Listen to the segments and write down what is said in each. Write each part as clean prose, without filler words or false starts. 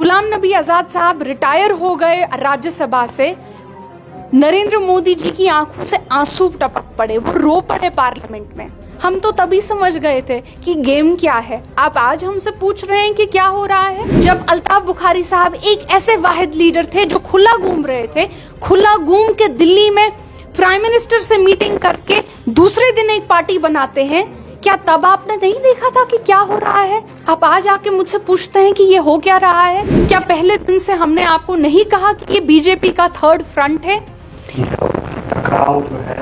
गुलाम नबी आजाद साहब रिटायर हो गए राज्यसभा से, नरेंद्र मोदी जी की आंखों से आंसू टपक पड़े, वो रो पड़े पार्लियामेंट में। हम तो तभी समझ गए थे कि गेम क्या है। आप आज हमसे पूछ रहे हैं कि क्या हो रहा है, जब अल्ताफ बुखारी साहब एक ऐसे वाहिद लीडर थे जो खुला घूम रहे थे, खुला घूम के दिल्ली में प्राइम मिनिस्टर से मीटिंग करके दूसरे दिन एक पार्टी बनाते हैं। क्या तब आपने नहीं देखा था कि क्या हो रहा है? आप आज आके मुझसे पूछते हैं कि ये हो क्या रहा है? क्या पहले दिन से हमने आपको नहीं कहा कि ये बीजेपी का थर्ड फ्रंट है? टकराव जो है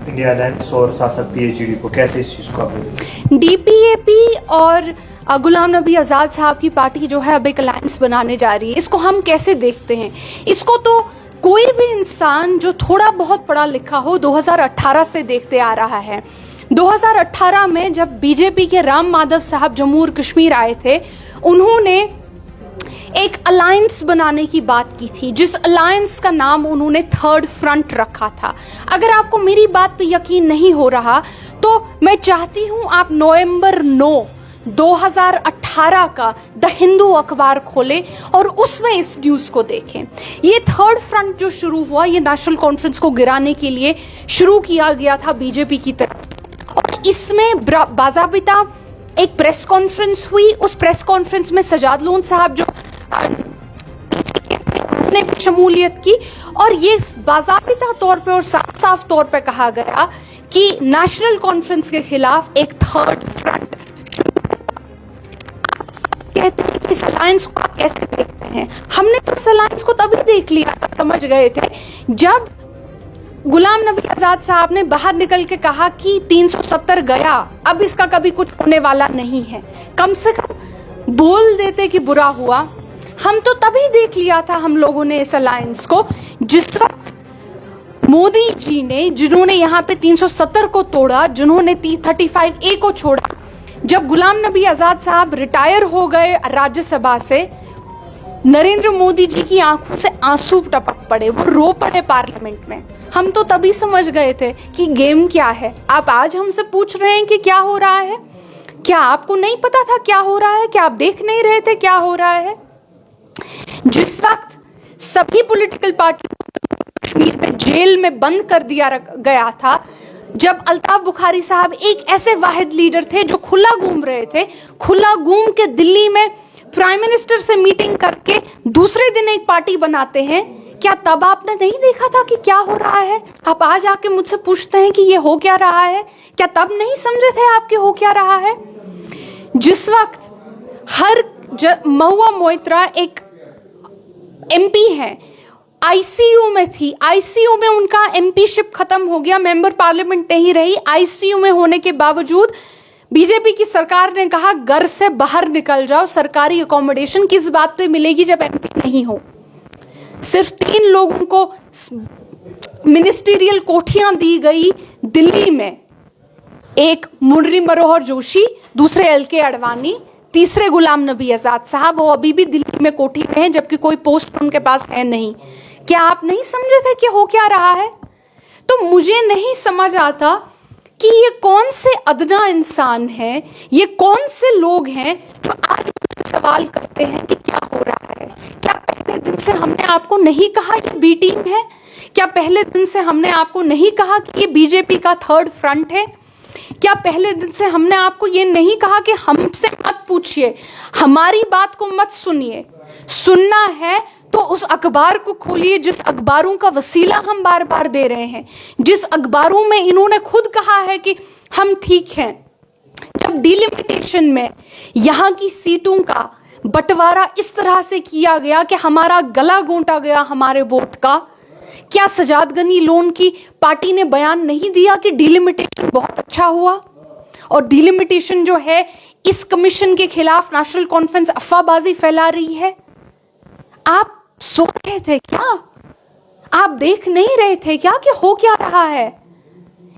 इंडिया अलायंस और शासक पीएचडी को, कैसे इस चीज को आप डीपीएपी और गुलाम नबी आजाद साहब की पार्टी जो है अब एक अलायंस बनाने जा रही है, इसको हम कैसे देखते हैं? इसको तो कोई भी इंसान जो थोड़ा बहुत पढ़ा लिखा हो 2018 से देखते आ रहा है। 2018 में जब बीजेपी के राम माधव साहब जम्मू और कश्मीर आए थे, उन्होंने एक अलायंस बनाने की बात की थी, जिस अलायंस का नाम उन्होंने थर्ड फ्रंट रखा था। अगर आपको मेरी बात पे यकीन नहीं हो रहा तो मैं चाहती हूं आप नवंबर 9, 2018 का द हिंदू अखबार खोलें और उसमें इस न्यूज को देखें। ये थर्ड फ्रंट जो शुरू हुआ, ये नेशनल कॉन्फ्रेंस को गिराने के लिए शुरू किया गया था बीजेपी की तरफ, और इसमें बाज़ाबिता एक प्रेस कॉन्फ्रेंस हुई। उस प्रेस कॉन्फ्रेंस में सजाद लोन साहब जो ने शमूलियत की, और ये बाज़ाबिता तौर पे और साफ साफ तौर पे कहा गया कि नेशनल कॉन्फ्रेंस के खिलाफ एक थर्ड फ्रंट। कहते हैं कि इस अलायंस को आप कैसे देखते हैं? हमने तो इस अलायंस को तभी देख लिया, समझ गए थे, जब गुलाम नबी आजाद साहब ने बाहर निकल के कहा कि 370 गया, अब इसका कभी कुछ होने वाला नहीं है। कम से कम बोल देते कि बुरा हुआ। हम तो तभी देख लिया था हम लोगों ने इस अलायंस को, जिस वक्त मोदी जी ने, जिन्होंने यहाँ पे 370 को तोड़ा, जिन्होंने 35A को छोड़ा, जब गुलाम नबी आजाद साहब रिटायर हो गए राज्यसभा से, नरेंद्र मोदी जी की आंखों से आंसू टपक पड़े, वो रो पड़े पार्लियामेंट में। हम तो तभी समझ गए थे कि गेम क्या है। आप आज हमसे पूछ रहे हैं कि क्या हो रहा है? क्या आपको नहीं पता था क्या हो रहा है? क्या आप देख नहीं रहे थे क्या हो रहा है? जिस वक्त सभी पॉलिटिकल पार्टी कश्मीर में जेल में बंद कर दिया गया था, जब अल्ताफ बुखारी साहब एक ऐसे वाहिद लीडर थे जो खुला घूम रहे थे, खुला घूम के दिल्ली में प्राइम मिनिस्टर से मीटिंग करके दूसरे दिन एक पार्टी बनाते हैं, क्या तब आपने नहीं देखा था कि क्या हो रहा है? आप आज आके मुझसे पूछते हैं कि ये हो क्या रहा है? क्या तब नहीं समझे थे आपके हो क्या रहा है? जिस वक्त हर महुआ मोइत्रा एक एमपी है, आईसीयू में थी, आईसीयू में उनका एमपीशिप खत्म हो गया, मेंबर पार्लियामेंट नहीं रही। आईसीयू में होने के बावजूद बीजेपी की सरकार ने कहा घर से बाहर निकल जाओ, सरकारी अकोमोडेशन किस बात पे मिलेगी जब एमपी नहीं हो। सिर्फ 3 लोगों को मिनिस्ट्रियल कोठियां दी गई दिल्ली में, एक मुरली मनोहर जोशी, दूसरे एलके अडवाणी, तीसरे गुलाम नबी आजाद साहब, वो अभी भी दिल्ली में कोठी में हैं, जबकि कोई पोस्ट उनके पास है नहीं। क्या आप नहीं समझे थे कि हो क्या रहा है? तो मुझे नहीं समझ आता कि ये कौन से अदना इंसान हैं, ये कौन से लोग हैं जो आज सवाल करते हैं कि क्या हो रहा है। क्या पहले दिन से हमने आपको नहीं कहा ये बी टीम है? क्या पहले दिन से हमने आपको नहीं कहा कि ये बीजेपी का थर्ड फ्रंट है? क्या पहले दिन से हमने आपको ये नहीं कहा कि हमसे मत पूछिए, हमारी बात को मत सुनिए, सुनना है तो उस अखबार को खोलिए जिस अखबारों का वसीला हम बार बार दे रहे हैं, जिस अखबारों में इन्होंने खुद कहा है कि हम ठीक हैं। जब डिलिमिटेशन में यहाँ की सीटों का बंटवारा इस तरह से किया गया कि हमारा गला घोंटा गया हमारे वोट का, क्या सजाद गनी लोन की पार्टी ने बयान नहीं दिया कि डिलिमिटेशन बहुत अच्छा हुआ? और डिलिमिटेशन जो है, इस कमीशन के खिलाफ नेशनल कॉन्फ्रेंस अफवाहबाजी फैला रही है। आप सो रहे थे क्या? आप देख नहीं रहे थे क्या कि हो क्या रहा है?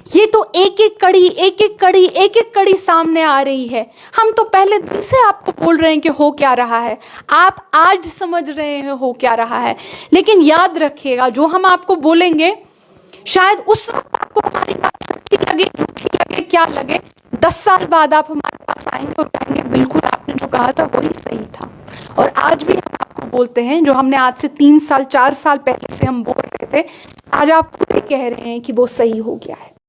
ये तो एक एक कड़ी सामने आ रही है। हम तो पहले दिन से आपको बोल रहे हैं कि हो क्या रहा है, आप आज समझ रहे हैं हो क्या रहा है। लेकिन याद रखिएगा, जो हम आपको बोलेंगे शायद उस वक्त आपको हमारी बात सच्ची लगे, झूठी लगे, क्या लगे, 10 साल बाद आप हमारे पास आएंगे और कहेंगे बिल्कुल आपने जो कहा था वही सही था। और आज भी हम आपको बोलते हैं, जो हमने आज से 3 साल 4 साल पहले से हम बोल रहे थे, आज आप खुद ही कह रहे हैं कि वो सही हो गया है।